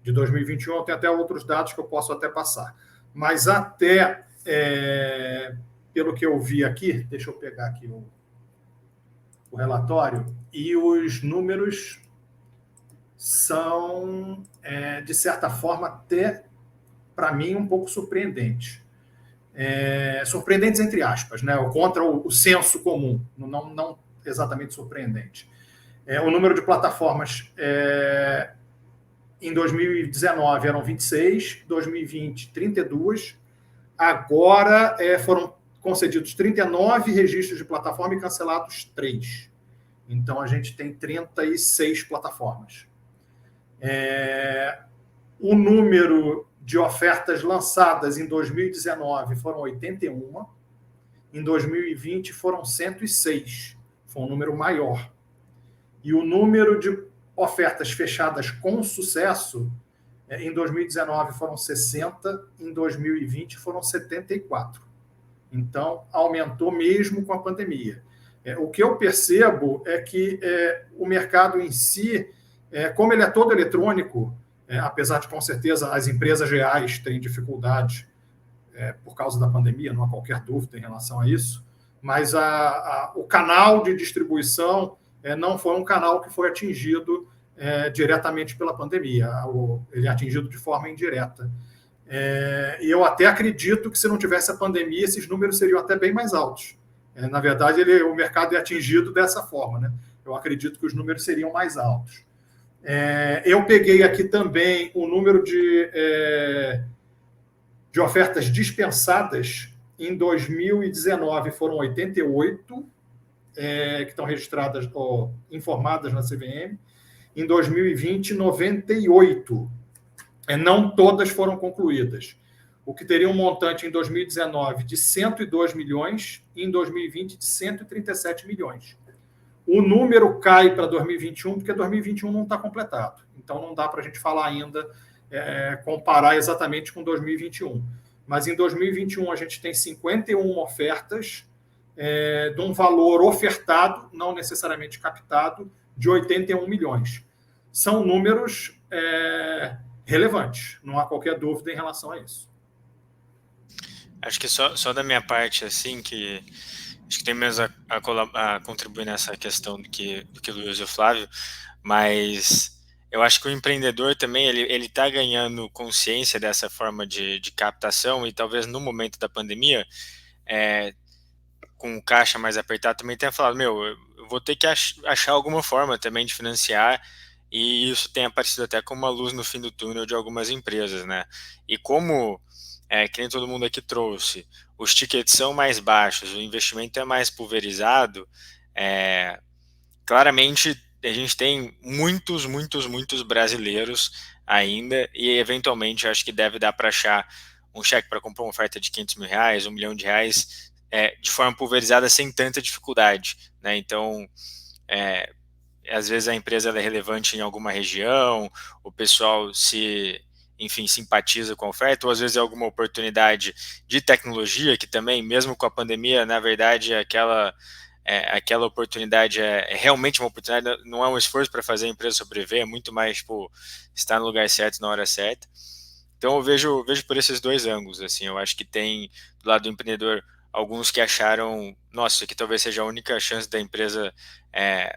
De 2021, eu tenho até outros dados que eu posso até passar. Mas até, pelo que eu vi aqui, deixa eu pegar aqui o relatório, e os números são, de certa forma, até, para mim, um pouco surpreendentes. Surpreendentes entre aspas, né? Contra o senso comum, não exatamente surpreendente. O número de plataformas em 2019 eram 26, 2020 32, agora foram concedidos 39 registros de plataforma e cancelados 3. Então a gente tem 36 plataformas. O número de ofertas lançadas em 2019 foram 81, em 2020 foram 106, foi um número maior. E o número de ofertas fechadas com sucesso, em 2019 foram 60, em 2020 foram 74. Então, aumentou mesmo com a pandemia. O que eu percebo é que o mercado em si, como ele é todo eletrônico, apesar de, com certeza, as empresas reais terem dificuldade por causa da pandemia, não há qualquer dúvida em relação a isso, mas o canal de distribuição não foi um canal que foi atingido diretamente pela pandemia, ele é atingido de forma indireta. E eu até acredito que, se não tivesse a pandemia, esses números seriam até bem mais altos. Na verdade, o mercado é atingido dessa forma, né? Eu acredito que os números seriam mais altos. Eu peguei aqui também o número de ofertas dispensadas. Em 2019 foram 88, que estão registradas ou informadas na CVM. Em 2020, 98. Não todas foram concluídas. O que teria um montante em 2019 de 102 milhões e em 2020 de 137 milhões. O número cai para 2021, porque 2021 não está completado. Então, não dá para a gente falar ainda, comparar exatamente com 2021. Mas em 2021 a gente tem 51 ofertas de um valor ofertado, não necessariamente captado, de 81 milhões. São números relevantes, não há qualquer dúvida em relação a isso. Acho que só da minha parte, assim, que acho que tem menos a contribuir nessa questão do que o Luiz e o Flávio, mas eu acho que o empreendedor também, ele está ganhando consciência dessa forma de captação, e talvez no momento da pandemia, com o caixa mais apertado, também tenha falado, eu vou ter que achar alguma forma também de financiar, e isso tem aparecido até como uma luz no fim do túnel de algumas empresas, né? E como, que nem todo mundo aqui trouxe, os tickets são mais baixos, o investimento é mais pulverizado, claramente a gente tem muitos brasileiros ainda, e eventualmente acho que deve dar para achar um cheque para comprar uma oferta de R$500 mil, R$1 milhão, de forma pulverizada, sem tanta dificuldade, né? Então, às vezes a empresa é relevante em alguma região, o pessoal simpatiza com a oferta, ou às vezes é alguma oportunidade de tecnologia, que também, mesmo com a pandemia, na verdade, aquela oportunidade é realmente uma oportunidade, não é um esforço para fazer a empresa sobreviver, é muito mais, estar no lugar certo, na hora certa. Então eu vejo por esses dois ângulos, assim, eu acho que tem, do lado do empreendedor, alguns que acharam, nossa, isso aqui talvez seja a única chance da empresa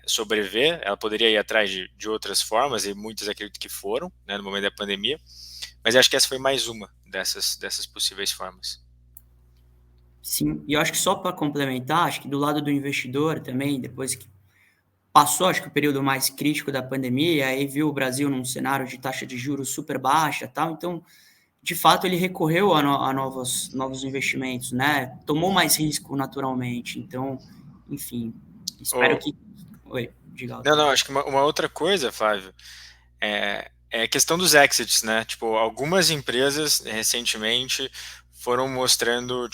sobreviver, ela poderia ir atrás de outras formas, e muitas acredito que foram, né, no momento da pandemia, mas acho que essa foi mais uma dessas possíveis formas. Sim, e eu acho que só para complementar, acho que do lado do investidor também, depois que passou, acho que o período mais crítico da pandemia, aí viu o Brasil num cenário de taxa de juros super baixa e tal, então, de fato, ele recorreu a novos investimentos, né? Tomou mais risco naturalmente, então, enfim, espero que... Oi, diga. Não, acho que uma outra coisa, Flávio, é a questão dos exits, né? Tipo, algumas empresas recentemente foram mostrando,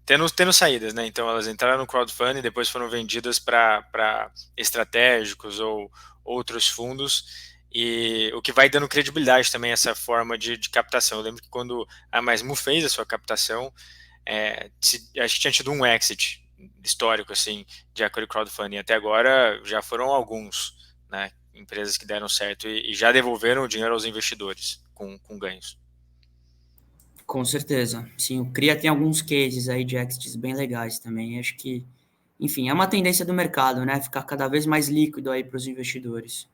tendo saídas, né? Então elas entraram no crowdfunding e depois foram vendidas para estratégicos ou outros fundos, e o que vai dando credibilidade também a essa forma de captação. Eu lembro que quando a MaisMu fez a sua captação, acho que tinha tido um exit histórico, assim, de equity crowdfunding. Até agora já foram alguns, né? Empresas que deram certo e já devolveram o dinheiro aos investidores com ganhos. Com certeza, sim, o CRIA tem alguns cases aí de exits bem legais também, acho que, enfim, é uma tendência do mercado, né, ficar cada vez mais líquido aí para os investidores.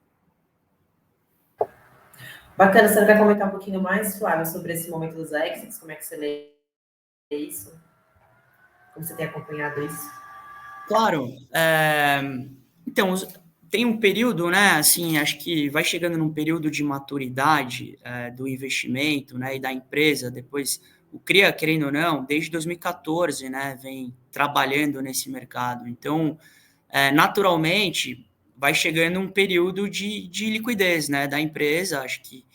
Bacana, você vai comentar um pouquinho mais, Flávio, sobre esse momento dos exits, como é que você lê isso? Como você tem acompanhado isso? Claro, então, tem um período, né, assim, acho que vai chegando num período de maturidade do investimento, né, e da empresa, depois, o CRIA, querendo ou não, desde 2014, né, vem trabalhando nesse mercado, então, naturalmente, vai chegando um período de liquidez, né, da empresa, acho que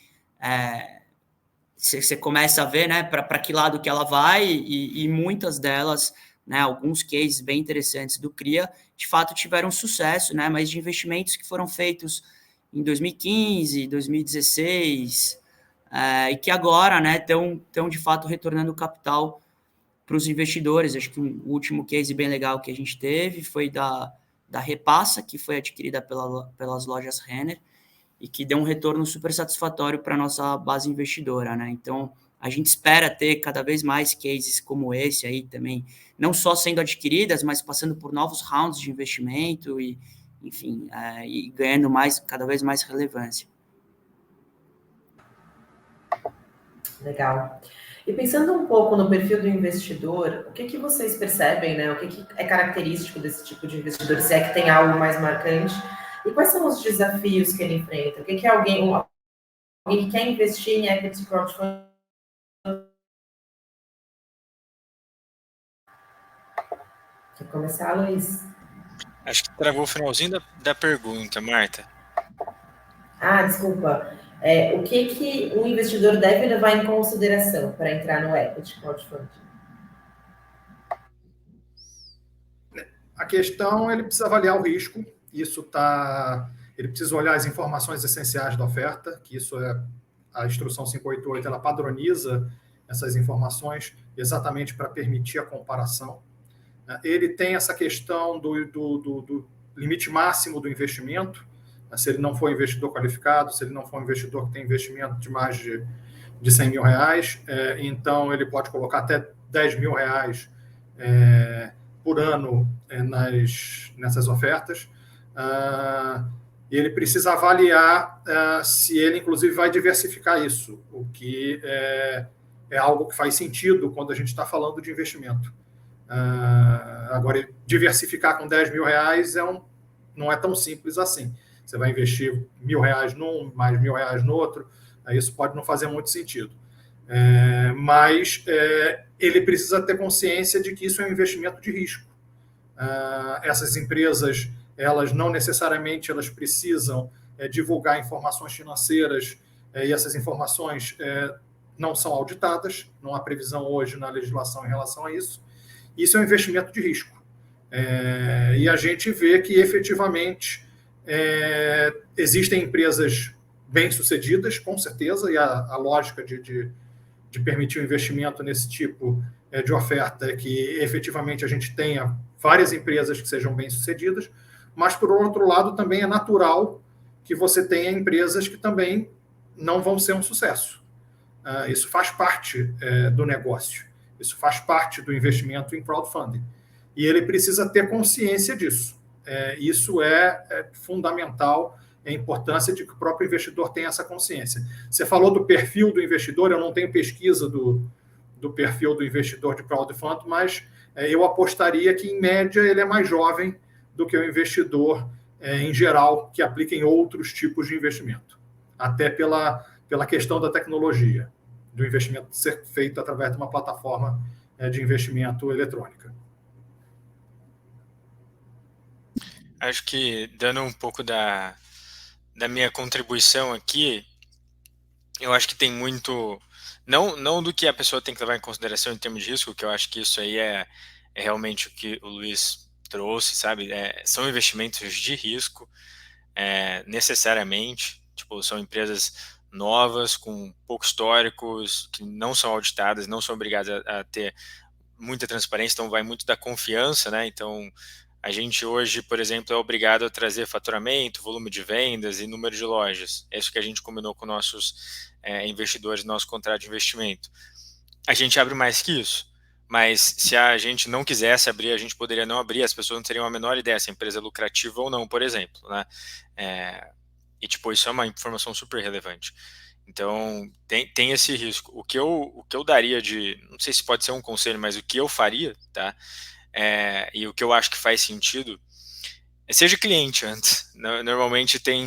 você começa a ver, né, para que lado que ela vai, e muitas delas, né, alguns cases bem interessantes do CRIA, de fato tiveram sucesso, né, mas de investimentos que foram feitos em 2015, 2016, e que agora, né, estão de fato retornando capital para os investidores. Acho que o último case bem legal que a gente teve foi da Repassa, que foi adquirida pelas lojas Renner, e que deu um retorno super satisfatório para a nossa base investidora, né? Então, a gente espera ter cada vez mais cases como esse aí também, não só sendo adquiridas, mas passando por novos rounds de investimento e, enfim, e ganhando cada vez mais relevância. Legal. E pensando um pouco no perfil do investidor, o que vocês percebem, né? O que é característico desse tipo de investidor, se é que tem algo mais marcante? E quais são os desafios que ele enfrenta? O que é alguém que quer investir em equity crowdfunding? Quer começar, Luiz? Acho que travou o finalzinho da pergunta, Marta. Desculpa. O que um investidor deve levar em consideração para entrar no equity crowdfunding? A questão, ele precisa avaliar o risco, ele precisa olhar as informações essenciais da oferta, que isso é a instrução 588, ela padroniza essas informações exatamente para permitir a comparação. Ele tem essa questão do limite máximo do investimento, se ele não for investidor qualificado, se ele não for investidor que tem investimento de mais de 100 mil reais, então ele pode colocar até 10 mil reais por ano nessas ofertas. Ele precisa avaliar se ele, inclusive, vai diversificar isso, o que é algo que faz sentido quando a gente está falando de investimento. Agora, diversificar com 10 mil reais não é tão simples assim. Você vai investir R$1.000 num, mais R$1.000 no outro, isso pode não fazer muito sentido. Mas ele precisa ter consciência de que isso é um investimento de risco. Essas empresas, elas não necessariamente elas precisam divulgar informações financeiras, e essas informações não são auditadas, não há previsão hoje na legislação em relação a isso. Isso é um investimento de risco. E a gente vê que, efetivamente, existem empresas bem-sucedidas, com certeza, e a lógica de permitir o investimento nesse tipo de oferta é que, efetivamente, a gente tenha várias empresas que sejam bem-sucedidas, mas, por outro lado, também é natural que você tenha empresas que também não vão ser um sucesso. Isso faz parte do negócio. Isso faz parte do investimento em crowdfunding. E ele precisa ter consciência disso. Isso é fundamental, a importância de que o próprio investidor tenha essa consciência. Você falou do perfil do investidor, eu não tenho pesquisa do perfil do investidor de crowdfunding, mas eu apostaria que, em média, ele é mais jovem do que o investidor, em geral, que aplica em outros tipos de investimento. Até pela questão da tecnologia, do investimento ser feito através de uma plataforma de investimento eletrônica. Acho que, dando um pouco da minha contribuição aqui, eu acho que tem muito, não do que a pessoa tem que levar em consideração em termos de risco, que eu acho que isso aí é realmente o que o Luiz trouxe, sabe? São investimentos de risco, necessariamente, tipo, são empresas novas, com pouco históricos, que não são auditadas, não são obrigadas a ter muita transparência, então vai muito da confiança, né? Então, a gente hoje, por exemplo, é obrigado a trazer faturamento, volume de vendas e número de lojas. É isso que a gente combinou com nossos investidores, nosso contrato de investimento. A gente abre mais que isso, mas se a gente não quisesse abrir, a gente poderia não abrir, as pessoas não teriam a menor ideia se a empresa é lucrativa ou não, por exemplo, né? E, tipo, isso é uma informação super relevante. Então, tem esse risco. O que eu daria não sei se pode ser um conselho, mas o que eu faria, tá? E o que eu acho que faz sentido seja cliente antes. Normalmente tem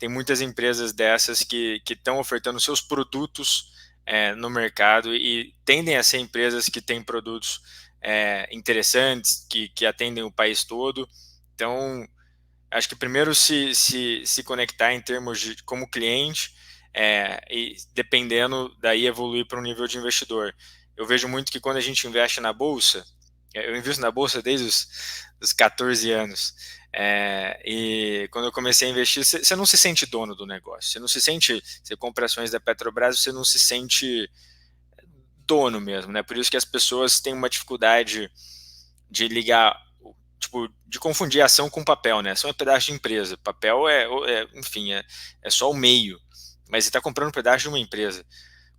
muitas empresas dessas que estão ofertando seus produtos no mercado e tendem a ser empresas que têm produtos interessantes, que atendem o país todo. Então, acho que primeiro se conectar em termos de como cliente, e dependendo, daí evoluir para um nível de investidor. Eu vejo muito que quando a gente investe na Bolsa, eu invisto na Bolsa desde os 14 anos, e quando eu comecei a investir, você não se sente dono do negócio, você não se sente, você compra ações da Petrobras, você não se sente dono mesmo, né? Por isso que as pessoas têm uma dificuldade de ligar, tipo, de confundir ação com papel, né? Ação é um pedaço de empresa, papel enfim, é só o meio, mas você está comprando um pedaço de uma empresa.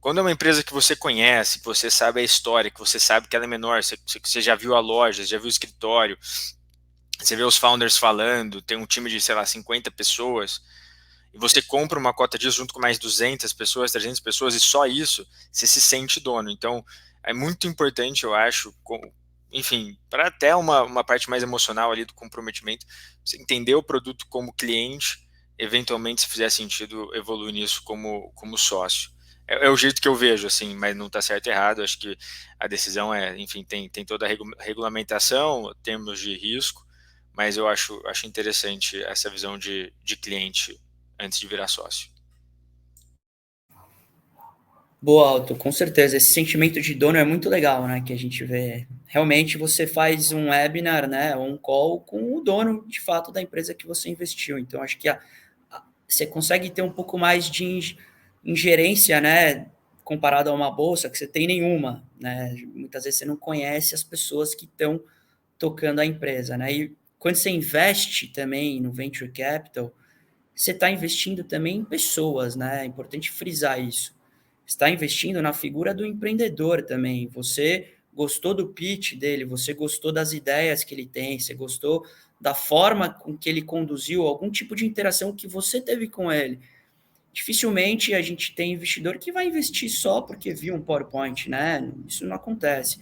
Quando é uma empresa que você conhece, que você sabe a história, que você sabe que ela é menor, você já viu a loja, já viu o escritório, você vê os founders falando, tem um time de, sei lá, 50 pessoas, e você compra uma cota disso junto com mais 200 pessoas, 300 pessoas, e só isso, você se sente dono. Então, é muito importante, eu acho, enfim, para até uma parte mais emocional ali do comprometimento, você entender o produto como cliente, eventualmente, se fizer sentido, evoluir nisso como sócio. É o jeito que eu vejo, assim, mas não está certo e errado. Acho que a decisão enfim, tem toda a regulamentação, termos de risco, mas eu acho interessante essa visão de cliente antes de virar sócio. Boa, Alto, com certeza. Esse sentimento de dono é muito legal, né? Que a gente vê. Realmente você faz um webinar, né? Ou um call com o dono, de fato, da empresa que você investiu. Então, acho que você consegue ter um pouco mais de ingerência, né? Comparado a uma bolsa, que você tem nenhuma, né? Muitas vezes você não conhece as pessoas que estão tocando a empresa, né? E quando você investe também no Venture Capital, você está investindo também em pessoas, né? É importante frisar isso. Está investindo na figura do empreendedor também. Você gostou do pitch dele, você gostou das ideias que ele tem, você gostou da forma com que ele conduziu algum tipo de interação que você teve com ele. Dificilmente a gente tem investidor que vai investir só porque viu um PowerPoint, né? Isso não acontece.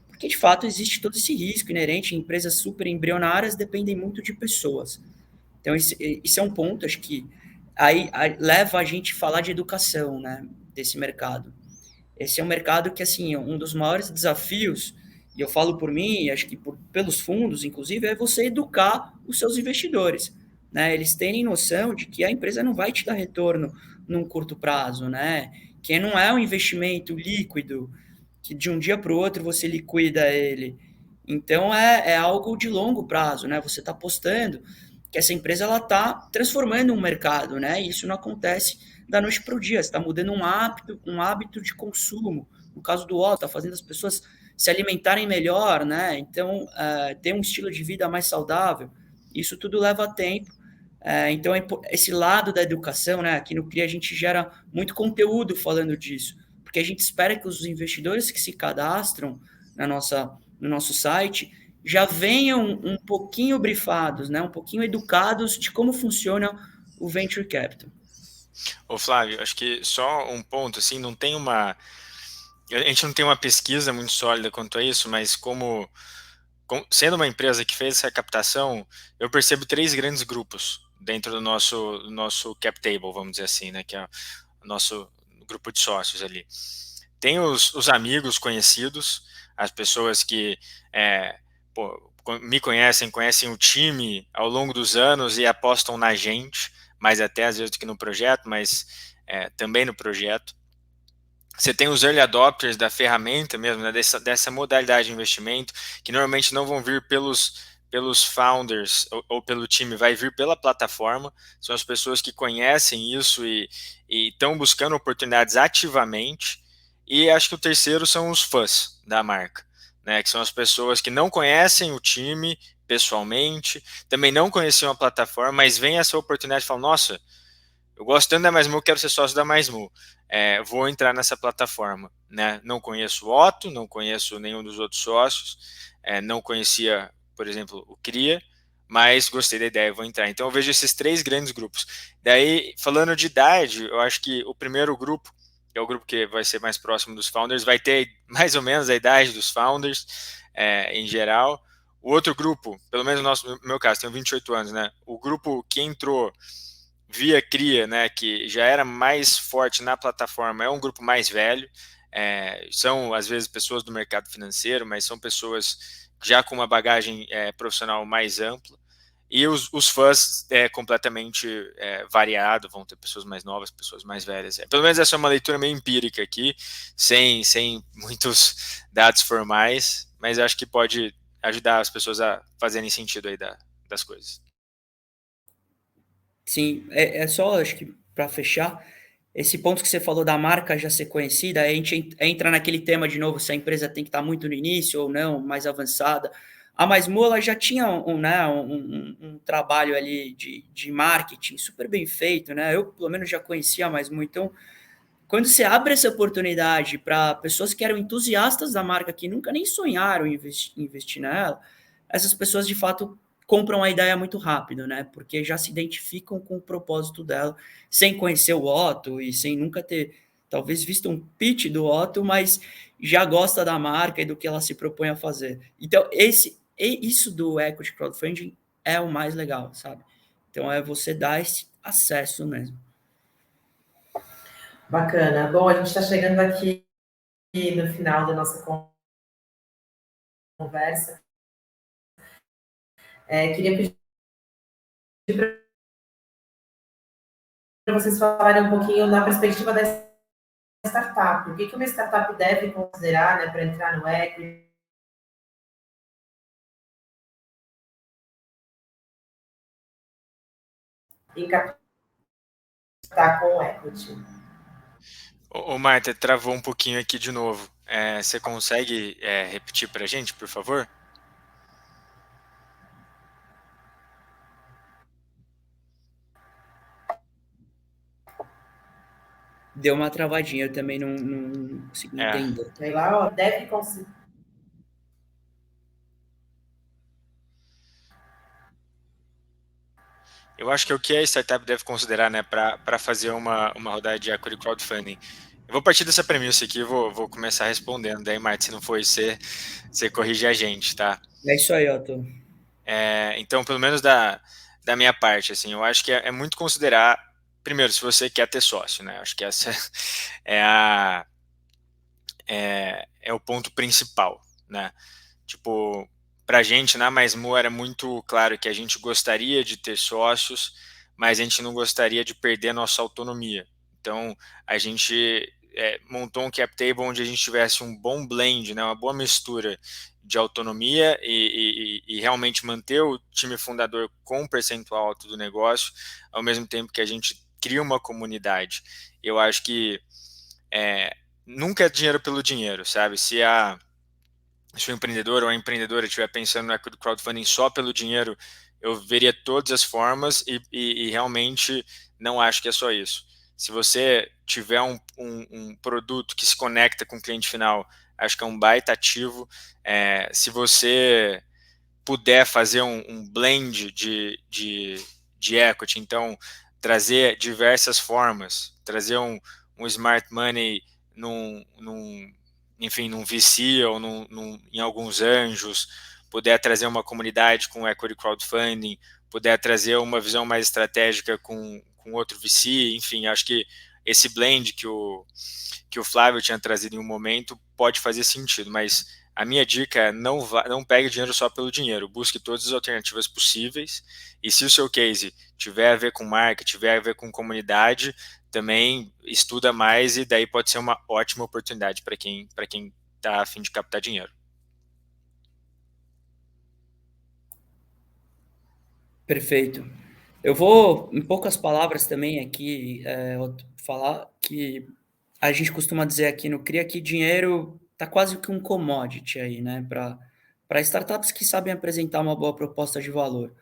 Porque, de fato, existe todo esse risco inerente em empresas super embrionárias, dependem muito de pessoas. Então, isso é um ponto, acho que aí leva a gente a falar de educação, né, desse mercado. Esse é um mercado que, assim, um dos maiores desafios, e eu falo por mim, acho que pelos fundos, inclusive, é você educar os seus investidores, né, eles terem noção de que a empresa não vai te dar retorno num curto prazo, né, que não é um investimento líquido, que de um dia para o outro você liquida ele. Então, é algo de longo prazo, né, você está apostando que essa empresa ela está transformando um mercado, né? E isso não acontece da noite para o dia. Você está mudando um hábito de consumo. No caso do Otto, está fazendo as pessoas se alimentarem melhor, né? Então, ter um estilo de vida mais saudável. Isso tudo leva tempo. Então, esse lado da educação, né? Aqui no CRI a gente gera muito conteúdo falando disso, porque a gente espera que os investidores que se cadastram no nosso site já venham um pouquinho brifados, né, um pouquinho educados de como funciona o Venture Capital. Ô Flávio, acho que só um ponto, assim, a gente não tem uma pesquisa muito sólida quanto a isso, mas sendo uma empresa que fez essa captação, eu percebo 3 grandes grupos dentro do nosso cap table, vamos dizer assim, né, que é o nosso grupo de sócios ali. Tem os amigos conhecidos, as pessoas que me conhecem o time ao longo dos anos e apostam na gente, mais até às vezes do que no projeto, mas também no projeto. Você tem os early adopters da ferramenta mesmo, né, dessa modalidade de investimento, que normalmente não vão vir pelos founders ou pelo time, vai vir pela plataforma. São as pessoas que conhecem isso e estão buscando oportunidades ativamente. E acho que o terceiro são os fãs da marca, né, que são as pessoas que não conhecem o time pessoalmente, também não conheciam a plataforma, mas vem essa oportunidade e falam, nossa, eu gosto tanto da MaisMu, quero ser sócio da MaisMu, vou entrar nessa plataforma, né? Não conheço o Otto, não conheço nenhum dos outros sócios, não conhecia, por exemplo, o Cria, mas gostei da ideia, vou entrar. Então eu vejo esses 3 grandes grupos. Daí, falando de idade, eu acho que o primeiro grupo, que é o grupo que vai ser mais próximo dos founders, vai ter mais ou menos a idade dos founders, em geral. O outro grupo, pelo menos no meu caso, tenho 28 anos, né? O grupo que entrou via Cria, né, que já era mais forte na plataforma, é um grupo mais velho, são às vezes pessoas do mercado financeiro, mas são pessoas já com uma bagagem profissional mais ampla, E os fãs é completamente variado, vão ter pessoas mais novas, pessoas mais velhas. Pelo menos essa é uma leitura meio empírica aqui, sem muitos dados formais, mas acho que pode ajudar as pessoas a fazerem sentido aí das coisas. Sim, é só, acho que para fechar, esse ponto que você falou da marca já ser conhecida, a gente entra naquele tema de novo, se a empresa tem que estar muito no início ou não, mais avançada. A Mais Mu, ela já tinha um trabalho ali de marketing super bem feito, né? Eu, pelo menos, já conhecia a Mais Mu. Então, quando você abre essa oportunidade para pessoas que eram entusiastas da marca, que nunca nem sonharam em investir nela, essas pessoas, de fato, compram a ideia muito rápido, né? Porque já se identificam com o propósito dela, sem conhecer o Otto e sem nunca ter, talvez, visto um pitch do Otto, mas já gosta da marca e do que ela se propõe a fazer. Então, isso do equity crowdfunding é o mais legal, sabe? Então, é você dar esse acesso mesmo. Bacana. Bom, a gente está chegando aqui no final da nossa conversa. Queria pedir para vocês falarem um pouquinho da perspectiva da startup. O que uma startup deve considerar, né, para entrar no equity? E captar com o equity. Ô Marta, travou um pouquinho aqui de novo. Você consegue repetir para a gente, por favor? Deu uma travadinha, eu também não consegui entender. Sei lá, deve considerar. Eu acho que é o que a startup deve considerar, né, para fazer uma rodada de equity crowdfunding. Eu vou partir dessa premissa aqui e vou começar respondendo. Daí, Marta, se não for isso, você corrige a gente, tá? É isso aí, Otto. Então, pelo menos da minha parte, assim, eu acho que é muito considerar, primeiro, se você quer ter sócio, né? Acho que essa é o ponto principal, né? Tipo, pra gente, na Mais Mu, era muito claro que a gente gostaria de ter sócios, mas a gente não gostaria de perder nossa autonomia. Então, a gente montou um cap table onde a gente tivesse um bom blend, né, uma boa mistura de autonomia e realmente manter o time fundador com um percentual alto do negócio, ao mesmo tempo que a gente cria uma comunidade. Eu acho que nunca é dinheiro pelo dinheiro, sabe? Se o empreendedor ou a empreendedora estiver pensando no crowdfunding só pelo dinheiro, eu veria todas as formas e realmente não acho que é só isso. Se você tiver um produto que se conecta com o cliente final, acho que é um baita ativo. Se você puder fazer um blend de equity, então trazer diversas formas, trazer um smart money enfim, num VC ou em alguns anjos, puder trazer uma comunidade com equity crowdfunding, puder trazer uma visão mais estratégica com outro VC, enfim, acho que esse blend que o Flávio tinha trazido em um momento pode fazer sentido, mas a minha dica é não pegue dinheiro só pelo dinheiro, busque todas as alternativas possíveis, e se o seu case tiver a ver com marca, tiver a ver com comunidade, também estuda mais e daí pode ser uma ótima oportunidade para quem está a fim de captar dinheiro. Perfeito. Eu vou, em poucas palavras também aqui, falar que a gente costuma dizer aqui no CRIA que dinheiro está quase que um commodity aí, né, para startups que sabem apresentar uma boa proposta de valor.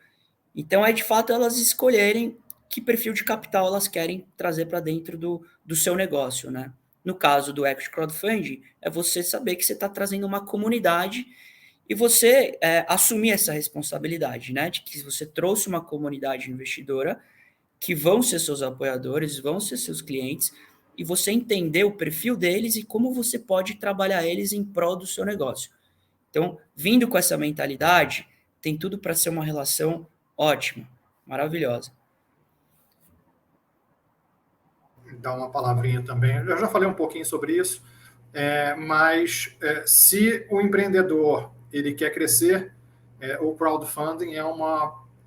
Então, é de fato elas escolherem que perfil de capital elas querem trazer para dentro do seu negócio, né? No caso do equity crowdfunding, é você saber que você está trazendo uma comunidade e você assumir essa responsabilidade, né? De que você trouxe uma comunidade investidora que vão ser seus apoiadores, vão ser seus clientes, e você entender o perfil deles e como você pode trabalhar eles em prol do seu negócio. Então, vindo com essa mentalidade, tem tudo para ser uma relação ótima, maravilhosa. Dar uma palavrinha também. Eu já falei um pouquinho sobre isso, mas se o empreendedor ele quer crescer, o crowdfunding é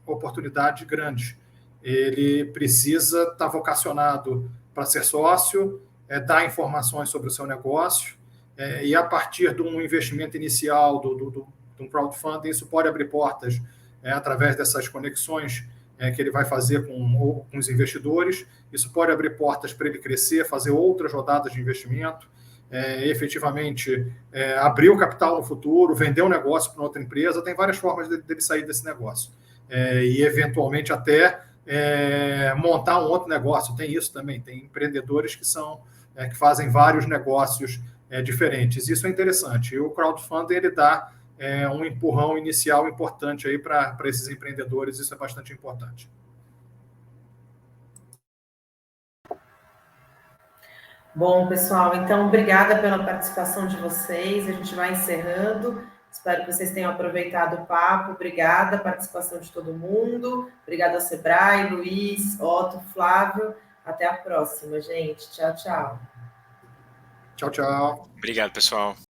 oportunidade grande. Ele precisa estar vocacionado para ser sócio, dar informações sobre o seu negócio, e a partir de um investimento inicial, de um crowdfunding, isso pode abrir portas através dessas conexões que ele vai fazer com os investidores. Isso pode abrir portas para ele crescer, fazer outras rodadas de investimento, efetivamente abrir o capital no futuro, vender um negócio para outra empresa. Tem várias formas dele sair desse negócio. E, eventualmente, até montar um outro negócio. Tem isso também. Tem empreendedores que fazem vários negócios diferentes. Isso é interessante. E o crowdfunding ele dá um empurrão inicial importante aí para esses empreendedores. Isso é bastante importante. Bom, pessoal, então, obrigada pela participação de vocês. A gente vai encerrando. Espero que vocês tenham aproveitado o papo. Obrigada, a participação de todo mundo. Obrigada ao Sebrae, Luiz, Otto, Flávio. Até a próxima, gente. Tchau, tchau. Tchau, tchau. Obrigado, pessoal.